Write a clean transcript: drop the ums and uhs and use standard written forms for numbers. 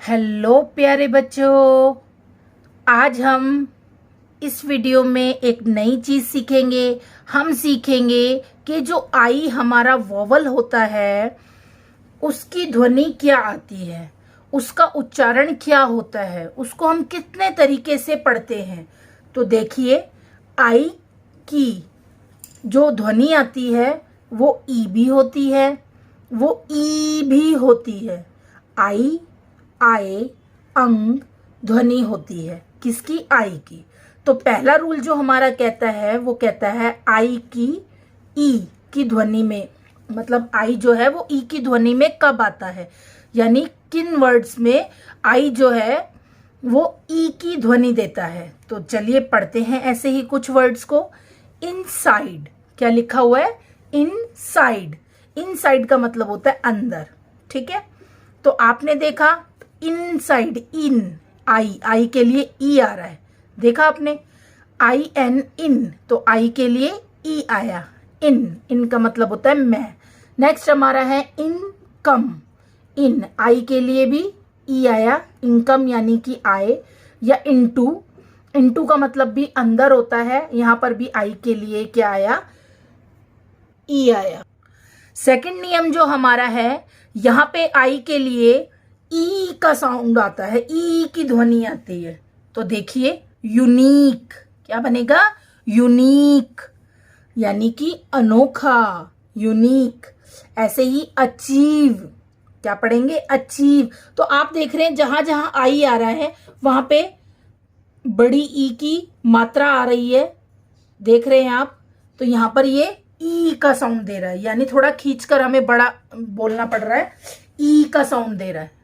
Hello प्यारे बच्चों, आज हम इस वीडियो में एक नई चीज़ सीखेंगे। हम सीखेंगे कि जो आई हमारा वोवल होता है उसकी ध्वनि क्या आती है, उसका उच्चारण क्या होता है, उसको हम कितने तरीके से पढ़ते हैं। तो देखिए, आई की जो ध्वनि आती है वो ई भी होती है, वो ई भी होती है। आई, आए, अंग ध्वनि होती है किसकी? आई की। तो पहला रूल जो हमारा कहता है वो कहता है आई की ई की ध्वनि में, मतलब आई जो है वो ई की ध्वनि में कब आता है, यानी किन वर्ड्स में आई जो है वो ई की ध्वनि देता है। तो चलिए पढ़ते हैं ऐसे ही कुछ वर्ड्स को। इनसाइड, क्या लिखा हुआ है? इनसाइड। इनसाइड का मतलब होता है अंदर, ठीक है। तो आपने देखा इनसाइड, इन, आई के लिए ई आ रहा है, देखा आपने। आई एन, इन, तो आई के लिए ई आया, इन का मतलब होता है मैं। नेक्स्ट हमारा है इनकम। इन, आई के लिए भी ई आया, इनकम यानी कि आए। या इनटू, इनटू का मतलब भी अंदर होता है, यहां पर भी आई के लिए क्या आया? ई आया। सेकंड नियम जो हमारा है, यहां पे आई के लिए ई का साउंड आता है, ई की ध्वनि आती है। तो देखिए यूनिक, क्या बनेगा? यूनिक यानी कि अनोखा, यूनिक। ऐसे ही अचीव, क्या पढ़ेंगे? अचीव। तो आप देख रहे हैं जहां जहां आई आ रहा है वहां पे बड़ी ई की मात्रा आ रही है, देख रहे हैं आप। तो यहां पर ये ई का साउंड दे रहा है, यानी थोड़ा खींचकर हमें बड़ा बोलना पड़ रहा है, ई का साउंड दे रहा है।